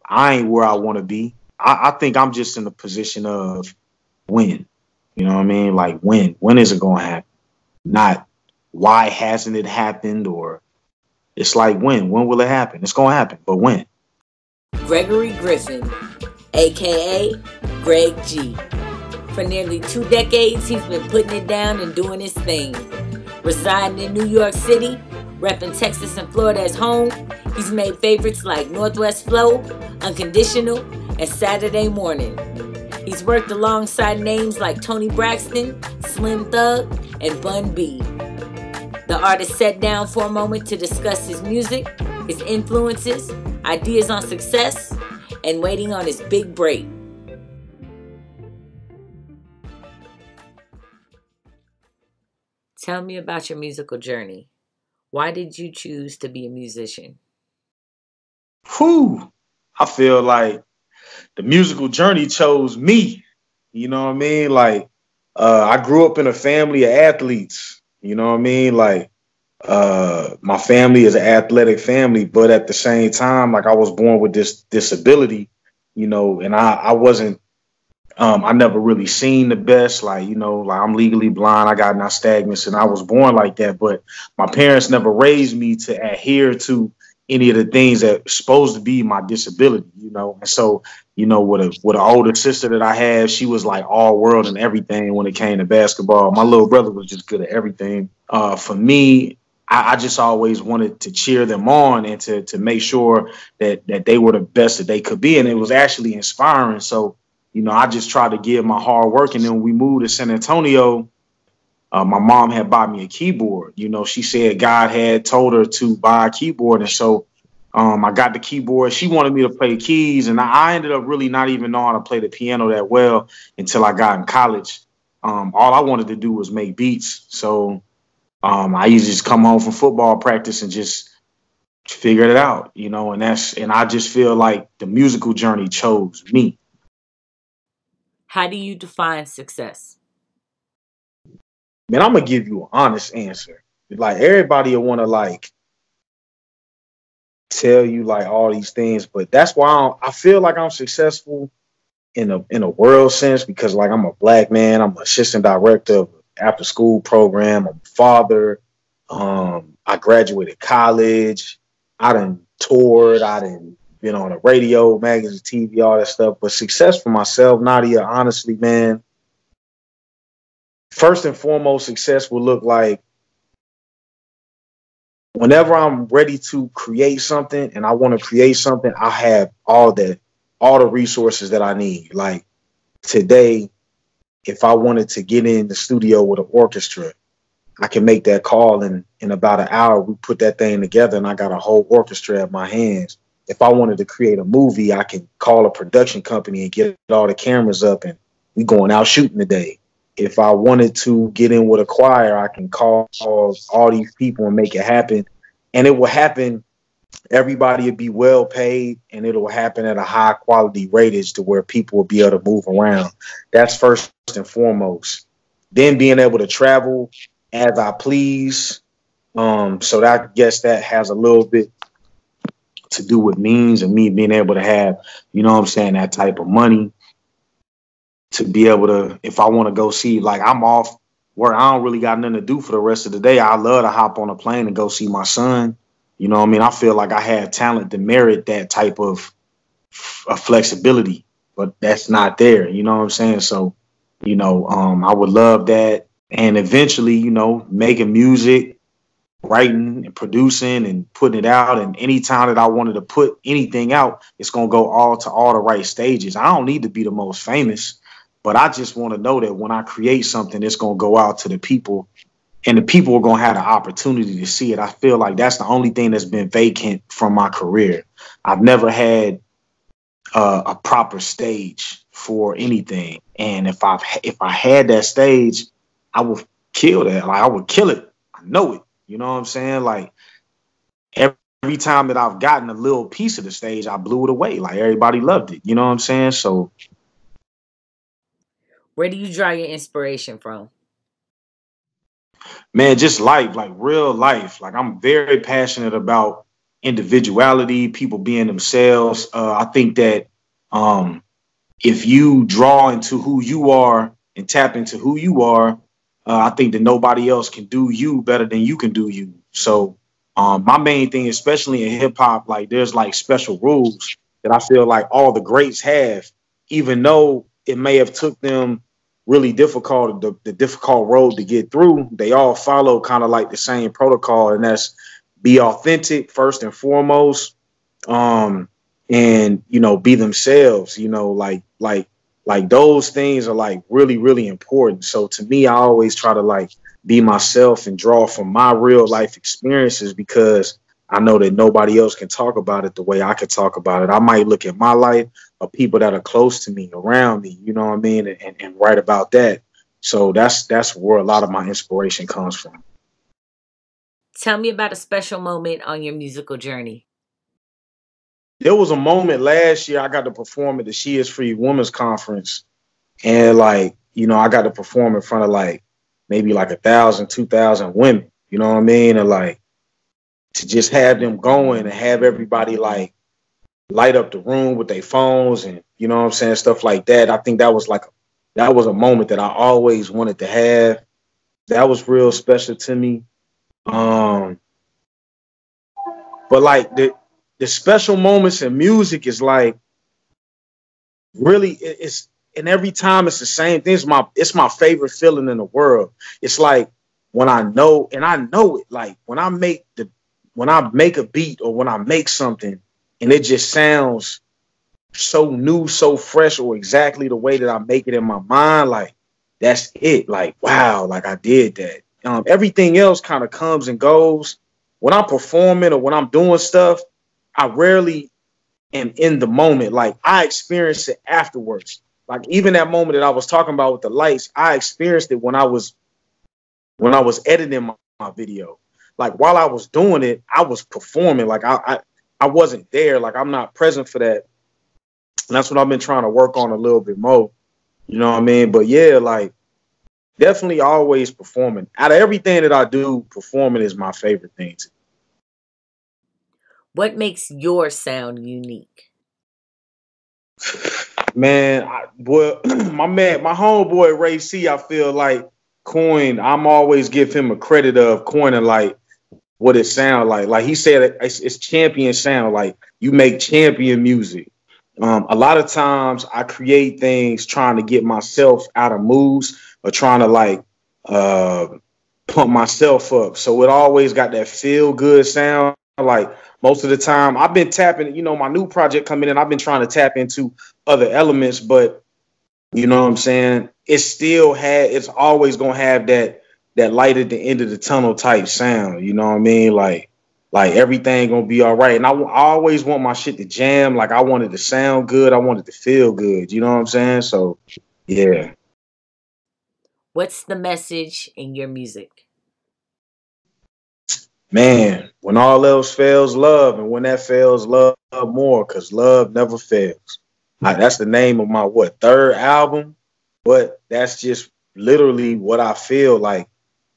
I ain't where I want to be. I think I'm just in the position of when. You know what I mean? Like when? When is it going to happen? Not why hasn't it happened, or it's like when? When will it happen? It's going to happen, but when? Gregory Griffin, aka Greg G. For nearly 2 decades, he's been putting it down and doing his thing. Residing in New York City, repping Texas and Florida as home, he's made favorites like Northwest Flow, Unconditional, and Saturday Morning. He's worked alongside names like Tony Braxton, Slim Thug, and Bun B. The artist sat down for a moment to discuss his music, his influences, ideas on success, and waiting on his big break. Tell me about your musical journey. Why did you choose to be a musician? Whew. I feel like the musical journey chose me. You know what I mean? Like, I grew up in a family of athletes. You know what I mean? Like, my family is an athletic family, but at the same time, like I was born with this disability, you know, and I wasn't, I never really seen the best, like, you know, like I'm legally blind, I got nystagmus, and I was born like that, but my parents never raised me to adhere to any of the things that supposed to be my disability, you know. And so, you know, with an older sister that I had, she was like all world and everything when it came to basketball. My little brother was just good at everything. For me, I just always wanted to cheer them on and to make sure that they were the best that they could be. And it was actually inspiring. So, you know, I just tried to give my hard work. And then when we moved to San Antonio, my mom had bought me a keyboard. You know, she said God had told her to buy a keyboard. And so I got the keyboard. She wanted me to play keys. And I ended up really not even knowing how to play the piano that well until I got in college. All I wanted to do was make beats. So I used to just come home from football practice and just figured it out, you know, and I just feel like the musical journey chose me. How do you define success? Man, I'm gonna give you an honest answer. Like everybody will want to like tell you like all these things, but that's why I feel like I'm successful in a world sense because like I'm a black man, I'm an assistant director of an after school program, I'm a father. I graduated college. I done toured. I done been on the radio, magazine, TV, all that stuff. But success for myself, Nadia, honestly, man, first and foremost, success will look like whenever I'm ready to create something and I want to create something, I have all the resources that I need. Like today, if I wanted to get in the studio with an orchestra, I can make that call in about an hour. We put that thing together and I got a whole orchestra at my hands. If I wanted to create a movie, I can call a production company and get all the cameras up and we going out shooting today. If I wanted to get in with a choir, I can call all these people and make it happen. And it will happen. Everybody will be well paid and it will happen at a high quality ratage to where people will be able to move around. That's first and foremost. Then being able to travel as I please. So that, I guess that has a little bit to do with means and me being able to have, you know what I'm saying, that type of money to be able to, if I want to go see, like I'm off where I don't really got nothing to do for the rest of the day. I love to hop on a plane and go see my son. You know what I mean? I feel like I have talent to merit that type of flexibility, but that's not there. You know what I'm saying? So, you know, I would love that. And eventually, you know, making music, writing and producing and putting it out. And anytime that I wanted to put anything out, it's going to go all to all the right stages. I don't need to be the most famous, but I just want to know that when I create something, it's going to go out to the people and the people are going to have the opportunity to see it. I feel like that's the only thing that's been vacant from my career. I've never had a proper stage for anything. And if I had that stage, I would kill that. Like I would kill it. I know it. You know what I'm saying? Like every time that I've gotten a little piece of the stage, I blew it away. Like everybody loved it. You know what I'm saying? So where do you draw your inspiration from? Man, just life, like real life. Like I'm very passionate about individuality, people being themselves. I think that if you draw into who you are and tap into who you are, I think that nobody else can do you better than you can do you. So my main thing, especially in hip hop, like there's like special rules that I feel like all the greats have, even though it may have took them really difficult, the difficult road to get through, they all follow kind of like the same protocol, and that's be authentic first and foremost, and be themselves. Like those things are like really, really important. So to me, I always try to like be myself and draw from my real life experiences, because I know that nobody else can talk about it the way I can talk about it. I might look at my life or people that are close to me, around me, you know what I mean, and write about that. So that's where a lot of my inspiration comes from. Tell me about a special moment on your musical journey. There was a moment last year I got to perform at the She Is Free Women's Conference, and like, I got to perform in front of like maybe like 1,000, 2,000 women, you know what I mean? And like to just have them going and have everybody like light up the room with their phones and, you know what I'm saying, stuff like that. I think that was a moment that I always wanted to have. That was real special to me. But like the special moments in music is like really it's, and every time it's the same thing. It's my favorite feeling in the world. It's like when I know, and I know it, like when I make a beat or when I make something and it just sounds so new, so fresh, or exactly the way that I make it in my mind, like that's it. Like, wow, like I did that. Everything else kind of comes and goes. When I'm performing or when I'm doing stuff, I rarely am in the moment. Like I experience it afterwards. Like even that moment that I was talking about with the lights, I experienced it when I was editing my video. Like while I was doing it, I was performing. Like I wasn't there. Like I'm not present for that. And that's what I've been trying to work on a little bit more. You know what I mean? But yeah, like definitely always performing. Out of everything that I do, performing is my favorite thing to do. What makes your sound unique? Man, my homeboy Ray C, I feel like I'm always give him a credit of coining like what it sounds like. Like he said, it's champion sound. Like you make champion music. A lot of times I create things trying to get myself out of moods or trying to like pump myself up. So it always got that feel good sound. Like most of the time I've been tapping, my new project coming in, I've been trying to tap into other elements, but you know what I'm saying? It's always going to have that light at the end of the tunnel type sound. You know what I mean? Like everything going to be all right. And I always want my shit to jam. Like I want it to sound good. I want it to feel good. You know what I'm saying? So yeah. What's the message in your music? Man, when all else fails, love. And when that fails, love more, because love never fails. That's the name of my third album, but that's just literally what I feel like.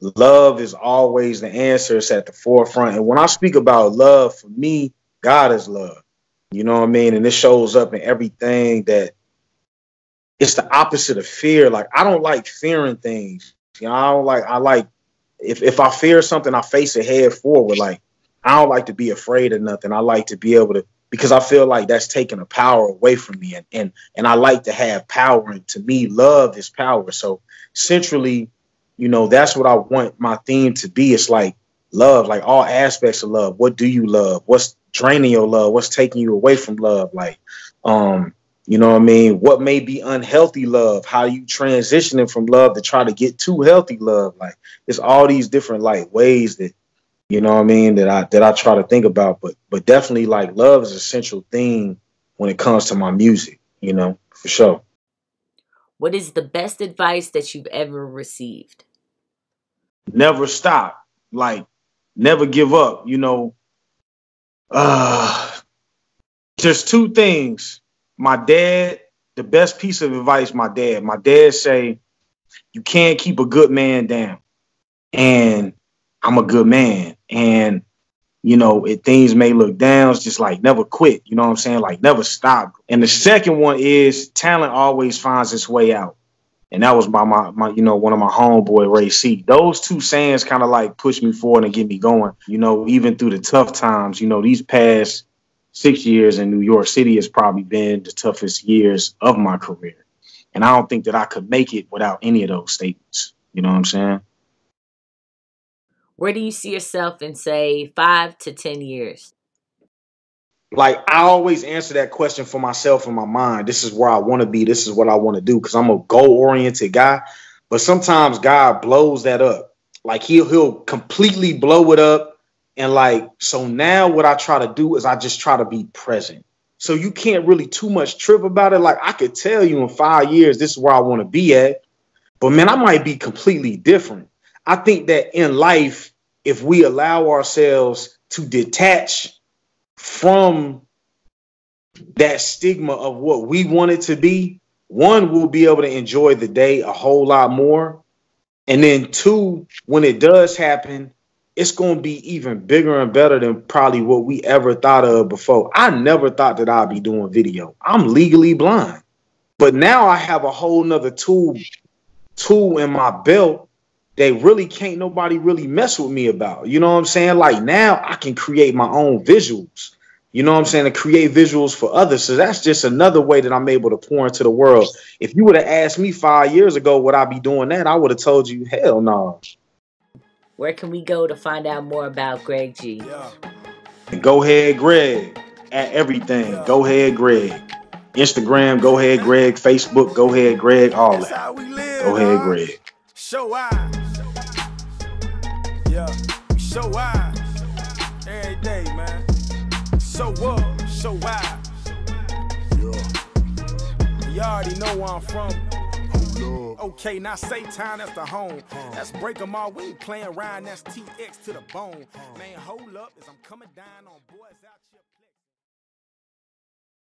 Love is always the answer. It's at the forefront. And when I speak about love, for me, God is love. You know what I mean? And it shows up in everything. That it's the opposite of fear. Like I don't like fearing things. I like if I fear something, I face it head forward. Like I don't like to be afraid of nothing. I like to be able to, because I feel like that's taking the power away from me. And I like to have power. And to me, love is power. So centrally, that's what I want my theme to be. It's like love, like all aspects of love. What do you love? What's draining your love? What's taking you away from love? Like, you know what I mean? What may be unhealthy love? How you transitioning from love to try to get to healthy love? Like it's all these different like ways that, you know what I mean, that I try to think about, but definitely like love is a central theme when it comes to my music, for sure. What is the best advice that you've ever received? Never stop, like never give up. There's two things. My dad, the best piece of advice, my dad say, you can't keep a good man down. And I'm a good man. And You know, things may look down, it's just like never quit. You know what I'm saying? Like never stop. And the second one is talent always finds its way out. And that was by my you know, one of my homeboy, Ray C. Those two sayings kind of like push me forward and get me going. You know, even through the tough times, you know, these past 6 years in New York City has probably been the toughest years of my career. And I don't think that I could make it without any of those statements. You know what I'm saying? Where do you see yourself in, say, 5 to 10 years? Like, I always answer that question for myself in my mind. This is where I want to be. This is what I want to do, because I'm a goal-oriented guy. But sometimes God blows that up. Like, he'll completely blow it up. And like, so now what I try to do is I just try to be present. So you can't really too much trip about it. Like, I could tell you in 5 years, this is where I want to be at. But man, I might be completely different. I think that in life, if we allow ourselves to detach from that stigma of what we want it to be, one, we'll be able to enjoy the day a whole lot more. And then two, when it does happen, it's going to be even bigger and better than probably what we ever thought of before. I never thought that I'd be doing video. I'm legally blind. But now I have a whole nother tool in my belt that really can't nobody really mess with me about. You know what I'm saying? Like, now I can create my own visuals. You know what I'm saying? To create visuals for others. So that's just another way that I'm able to pour into the world. If you would have asked me 5 years ago would I be doing that, I would have told you, hell no. Where can we go to find out more about Greg G? Go ahead, Greg. At everything. Go ahead, Greg. Instagram, go ahead, Greg. Facebook, go ahead, Greg. All that. Go ahead, Greg. Show eyes. Yeah, show eyes. Every day, man. Show up, show eyes. Yeah. You already know where I'm from. Okay, now say time, that's the home. That's break 'em all. We ain't playing around, that's TX to the bone. Man, hold up, as I'm coming down on boys out here.